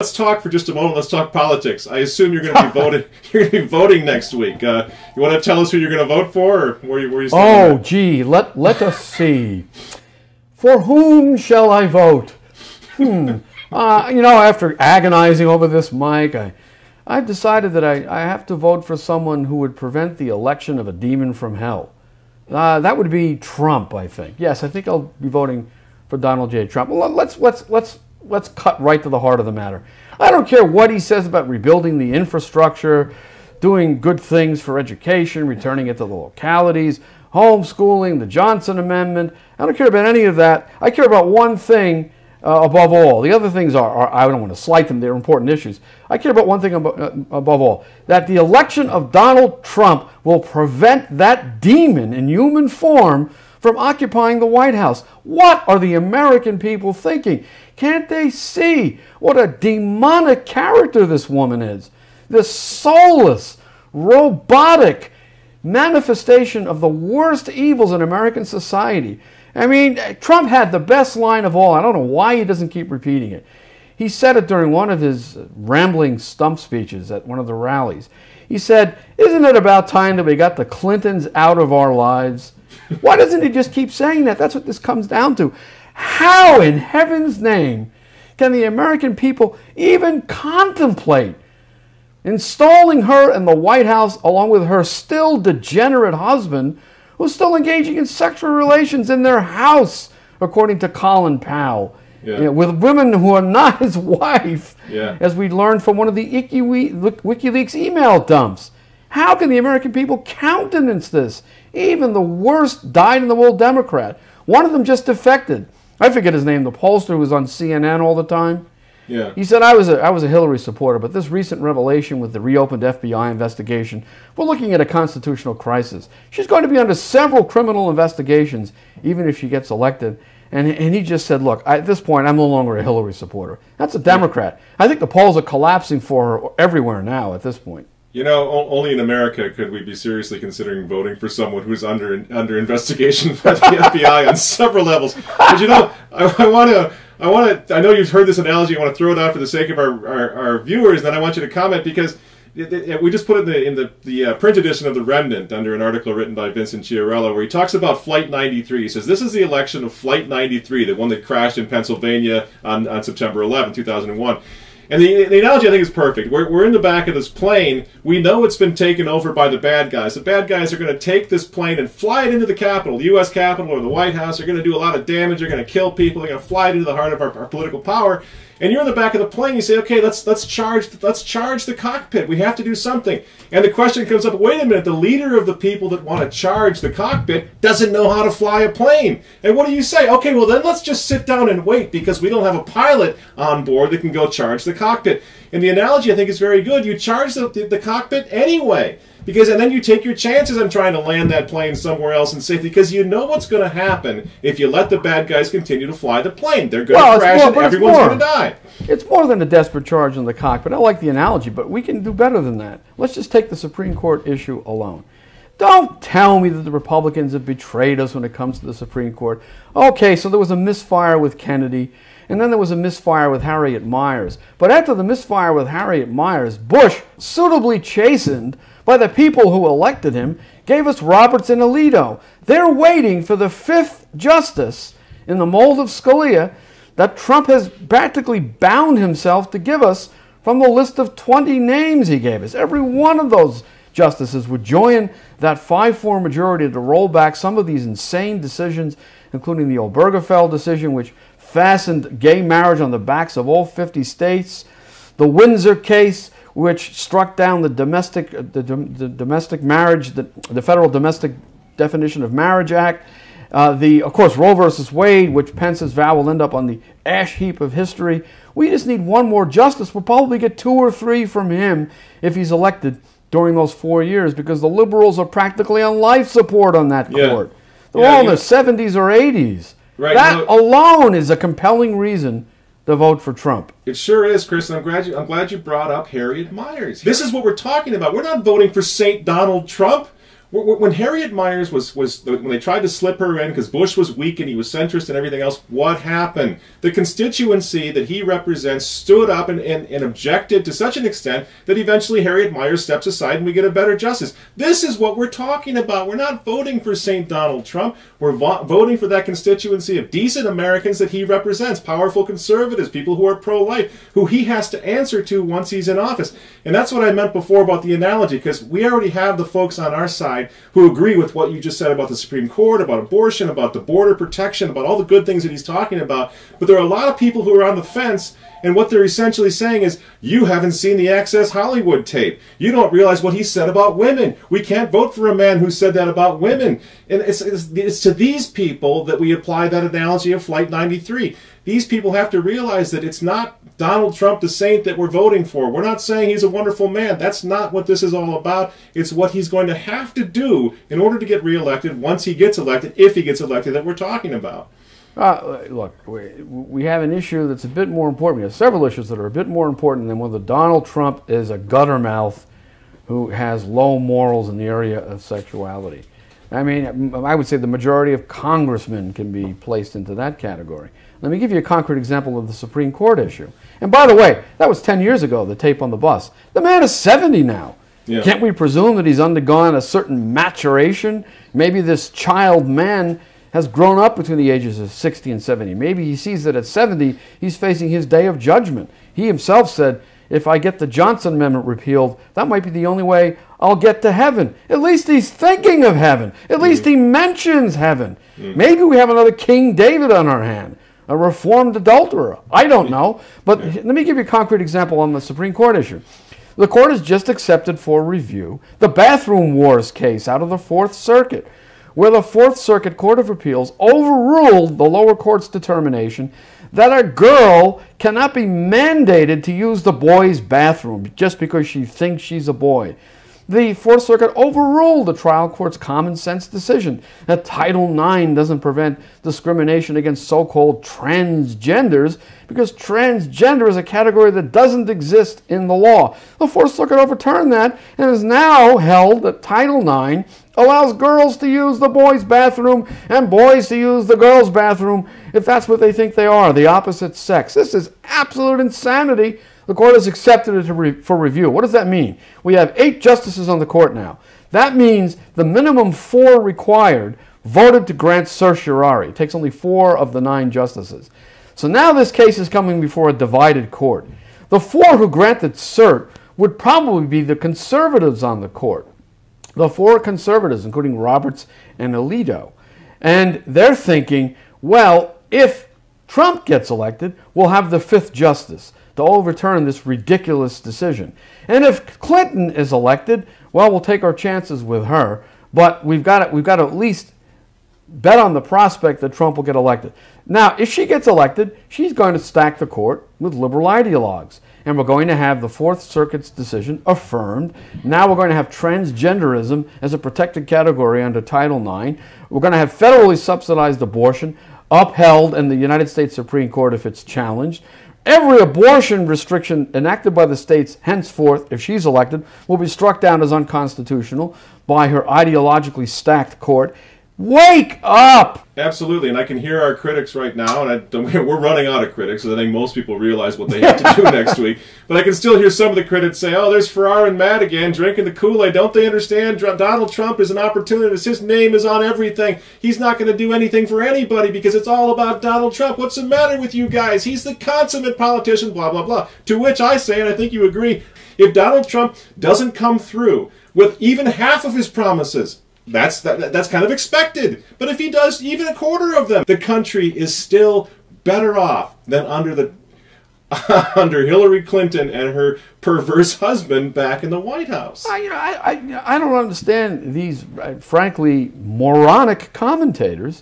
Let's talk for just a moment. Let's talk politics. I assume you're going to be voting. You're going to be voting next week. You want to tell us who you're going to vote for, or where you Oh, gee, let us see. For whom shall I vote? After agonizing over this, Mike, I've decided that I have to vote for someone who would prevent the election of a demon from hell. That would be Trump, I think. Yes, I think I'll be voting for Donald J. Trump. Let's cut right to the heart of the matter. I don't care what he says about rebuilding the infrastructure, doing good things for education, returning it to the localities, homeschooling, the Johnson Amendment. I don't care about any of that. I care about one thing above all. The other things are I don't want to slight them. They're important issues. I care about one thing above all, that the election of Donald Trump will prevent that demon in human form from occupying the White House. What are the American people thinking? Can't they see what a demonic character this woman is? This soulless, robotic manifestation of the worst evils in American society. I mean, Trump had the best line of all. I don't know why he doesn't keep repeating it. He said it during one of his rambling stump speeches at one of the rallies. He said, "Isn't it about time that we got the Clintons out of our lives?" Why doesn't he just keep saying that? That's what this comes down to. How in heaven's name can the American people even contemplate installing her in the White House along with her still degenerate husband, who's still engaging in sexual relations in their house, according to Colin Powell, with women who are not his wife, as we learned from one of the WikiLeaks email dumps? How can the American people countenance this? Even the worst dyed-in-the-wool Democrat. One of them just defected. I forget his name, the pollster who was on CNN all the time. Yeah. He said, I was a Hillary supporter, but this recent revelation with the reopened FBI investigation, we're looking at a constitutional crisis. She's going to be under several criminal investigations, even if she gets elected. And he just said, look, at this point, I'm no longer a Hillary supporter. That's a Democrat. I think the polls are collapsing for her everywhere now at this point. You know, only in America could we be seriously considering voting for someone who's under investigation by the FBI on several levels. But you know, I know you've heard this analogy. I want to throw it out for the sake of our viewers, and then I want you to comment because we just put it in the print edition of the Remnant under an article written by Vincent Chiarella where he talks about Flight 93. He says this is the election of Flight 93, the one that crashed in Pennsylvania on September 11, 2001. And the analogy, I think, is perfect. We're in the back of this plane. We know it's been taken over by the bad guys. The bad guys are going to take this plane and fly it into the Capitol, the U.S. Capitol or the White House. They're going to do a lot of damage. They're going to kill people. They're going to fly it into the heart of our political power. And you're in the back of the plane. You say, okay, let's charge the cockpit. We have to do something. And the question comes up, wait a minute, the leader of the people that want to charge the cockpit doesn't know how to fly a plane. And what do you say? Okay, well then let's just sit down and wait because we don't have a pilot on board that can go charge the cockpit. And the analogy, I think, is very good. You charge the cockpit anyway. And then you take your chances on trying to land that plane somewhere else in safety because you know what's going to happen if you let the bad guys continue to fly the plane. They're going to crash and everyone's going to die. It's more than a desperate charge in the cockpit. I like the analogy, but we can do better than that. Let's just take the Supreme Court issue alone. Don't tell me that the Republicans have betrayed us when it comes to the Supreme Court. Okay, so there was a misfire with Kennedy, and then there was a misfire with Harriet Miers. But after the misfire with Harriet Miers, Bush, suitably chastened by the people who elected him, gave us Roberts and Alito. They're waiting for the fifth justice in the mold of Scalia that Trump has practically bound himself to give us from the list of 20 names he gave us. Every one of those justices would join that 5-4 majority to roll back some of these insane decisions, including the Obergefell decision, which fastened gay marriage on the backs of all 50 states, the Windsor case, which struck down the domestic marriage, the federal domestic definition of marriage act, of course, Roe versus Wade, which Pence's vow will end up on the ash heap of history. We just need one more justice. We'll probably get 2 or 3 from him if he's elected during those 4 years, because the liberals are practically on life support on that court. They're all in their 70s or 80s. Right, that alone is a compelling reason to vote for Trump. It sure is, Chris, and I'm glad you brought up Harriet Miers. This is what we're talking about. We're not voting for St. Donald Trump. When Harriet Miers when they tried to slip her in because Bush was weak and he was centrist and everything else, what happened? The constituency that he represents stood up and objected to such an extent that eventually Harriet Miers steps aside and we get a better justice. This is what we're talking about. We're not voting for St. Donald Trump. We're voting for that constituency of decent Americans that he represents, powerful conservatives, people who are pro-life, who he has to answer to once he's in office. And that's what I meant before about the analogy, because we already have the folks on our side who agree with what you just said about the Supreme Court, about abortion, about the border protection, about all the good things that he's talking about. But there are a lot of people who are on the fence, and what they're essentially saying is, you haven't seen the Access Hollywood tape. You don't realize what he said about women. We can't vote for a man who said that about women. And it's to these people that we apply that analogy of Flight 93. These people have to realize that it's not Donald Trump the saint that we're voting for. We're not saying he's a wonderful man. That's not what this is all about. It's what he's going to have to do in order to get reelected once he gets elected, if he gets elected, that we're talking about. Look, we have an issue that's a bit more important. We have several issues that are a bit more important than whether Donald Trump is a guttermouth who has low morals in the area of sexuality. I mean, I would say the majority of congressmen can be placed into that category. Let me give you a concrete example of the Supreme Court issue. And by the way, that was 10 years ago, the tape on the bus. The man is 70 now. Yeah. Can't we presume that he's undergone a certain maturation? Maybe this child man has grown up between the ages of 60 and 70. Maybe he sees that at 70, he's facing his day of judgment. He himself said, if I get the Johnson Amendment repealed, that might be the only way I'll get to heaven. At least he's thinking of heaven. At least he mentions heaven. Maybe we have another King David on our hand, a reformed adulterer. I don't know. But let me give you a concrete example on the Supreme Court issue. The court has just accepted for review the bathroom wars case out of the Fourth Circuit, where the Fourth Circuit Court of Appeals overruled the lower court's determination that a girl cannot be mandated to use the boys' bathroom just because she thinks she's a boy. The Fourth Circuit overruled the trial court's common sense decision that Title IX doesn't prevent discrimination against so-called transgenders because transgender is a category that doesn't exist in the law. The Fourth Circuit overturned that and has now held that Title IX allows girls to use the boys' bathroom and boys to use the girls' bathroom if that's what they think they are, the opposite sex. This is absolute insanity. The court has accepted it for review. What does that mean? We have 8 justices on the court now. That means the minimum 4 required voted to grant certiorari. It takes only 4 of the 9 justices. So now this case is coming before a divided court. The 4 who granted cert would probably be the conservatives on the court. The 4 conservatives, including Roberts and Alito. And they're thinking, well, if Trump gets elected, we'll have the 5th justice to overturn this ridiculous decision. And if Clinton is elected, well, we'll take our chances with her, but we've got to at least bet on the prospect that Trump will get elected. Now, if she gets elected, she's going to stack the court with liberal ideologues, and we're going to have the Fourth Circuit's decision affirmed. Now we're going to have transgenderism as a protected category under Title IX. We're going to have federally subsidized abortion upheld in the United States Supreme Court if it's challenged. Every abortion restriction enacted by the states henceforth, if she's elected, will be struck down as unconstitutional by her ideologically stacked court. Wake up! Absolutely, and I can hear our critics right now, and we're running out of critics, so I think most people realize what they have to do next week. But I can still hear some of the critics say, oh, there's Ferrara and Matt again, drinking the Kool-Aid. Don't they understand? Donald Trump is an opportunist. His name is on everything. He's not going to do anything for anybody because it's all about Donald Trump. What's the matter with you guys? He's the consummate politician, blah, blah, blah. To which I say, and I think you agree, if Donald Trump doesn't come through with even half of his promises, that's kind of expected. But if he does even a quarter of them, the country is still better off than under Hillary Clinton and her perverse husband back in the White House. I don't understand these, frankly, moronic commentators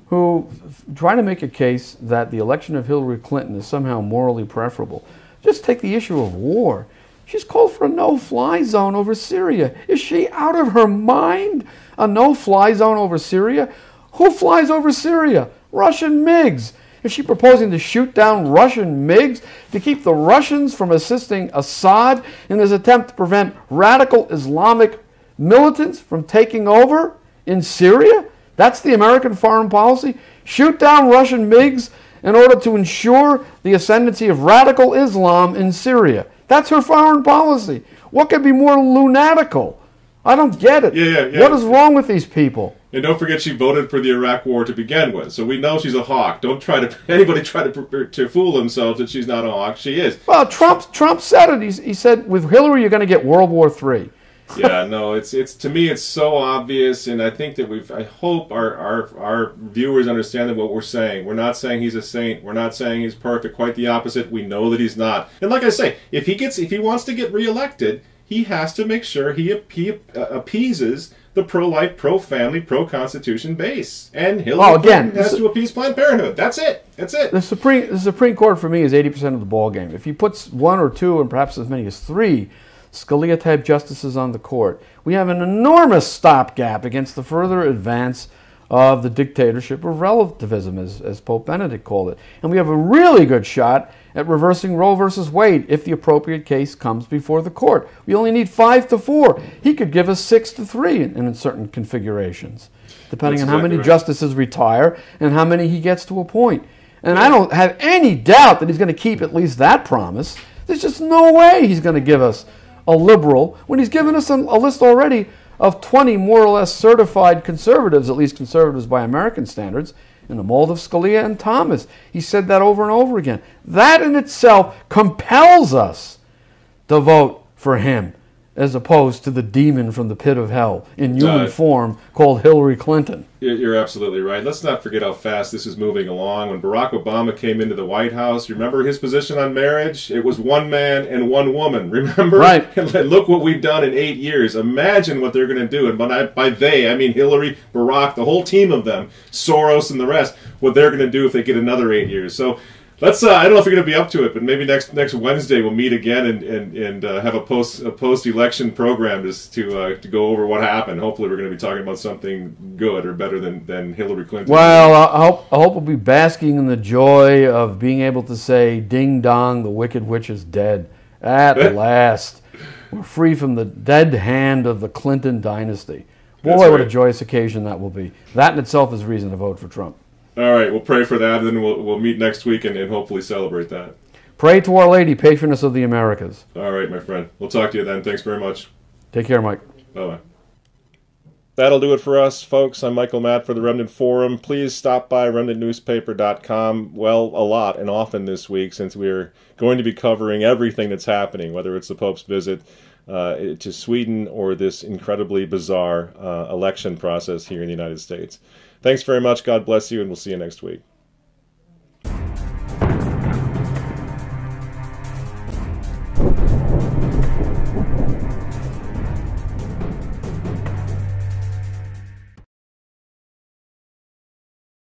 who try to make a case that the election of Hillary Clinton is somehow morally preferable. Just take the issue of war. She's called for a no-fly zone over Syria. Is she out of her mind? A no-fly zone over Syria? Who flies over Syria? Russian MiGs. Is she proposing to shoot down Russian MiGs to keep the Russians from assisting Assad in his attempt to prevent radical Islamic militants from taking over in Syria? That's the American foreign policy? Shoot down Russian MiGs in order to ensure the ascendancy of radical Islam in Syria. That's her foreign policy. What could be more lunatical? I don't get it. Yeah. What is wrong with these people? And don't forget, she voted for the Iraq War to begin with, so we know she's a hawk. Don't anybody try to fool themselves that she's not a hawk. She is. Well, Trump said it. He said, with Hillary, you're going to get World War III. Yeah, no, it's to me it's so obvious, and I think that I hope our viewers understand that what we're saying. We're not saying he's a saint. We're not saying he's perfect. Quite the opposite. We know that he's not. And like I say, if he wants to get reelected, he has to make sure he appeases the pro-life, pro-family, pro-constitution base. And Hillary Clinton has to appease Planned Parenthood. That's it. That's it. The Supreme Court, for me, is 80% of the ballgame. If he puts one or two, and perhaps as many as three, Scalia-type justices on the court, we have an enormous stopgap against the further advance of the dictatorship of relativism, as Pope Benedict called it. And we have a really good shot at reversing Roe versus Wade if the appropriate case comes before the court. We only need 5-4. He could give us 6-3 in certain configurations, depending on how many justices retire and how many he gets to appoint. And I don't have any doubt that he's going to keep at least that promise. There's just no way he's going to give us a liberal when he's given us a list already of 20 more or less certified conservatives, at least conservatives by American standards, in the mold of Scalia and Thomas. He said that over and over again. That in itself compels us to vote for him, as opposed to the demon from the pit of hell in human form called Hillary Clinton. You're absolutely right. Let's not forget how fast this is moving along. When Barack Obama came into the White House, you remember his position on marriage? It was one man and one woman, remember? Right. And look what we've done in 8 years. Imagine what they're going to do. And by they, I mean Hillary, Barack, the whole team of them, Soros and the rest, what they're going to do if they get another 8 years. So let's. I don't know if you're going to be up to it, but maybe next Wednesday we'll meet again and have a post-election program just to go over what happened. Hopefully, we're going to be talking about something good or better than Hillary Clinton. Well, I hope we'll be basking in the joy of being able to say, "Ding dong, the wicked witch is dead at last. We're free from the dead hand of the Clinton Dynasty." Boy, what a joyous occasion that will be. That in itself is reason to vote for Trump. All right, we'll pray for that, and then we'll meet next week and hopefully celebrate that. Pray to Our Lady, patroness of the Americas. All right, my friend. We'll talk to you then. Thanks very much. Take care, Mike. Bye-bye. That'll do it for us, folks. I'm Michael Matt for the Remnant Forum. Please stop by remnantnewspaper.com, well, a lot and often this week, since we're going to be covering everything that's happening, whether it's the Pope's visit to Sweden or this incredibly bizarre election process here in the United States. Thanks very much. God bless you, and we'll see you next week.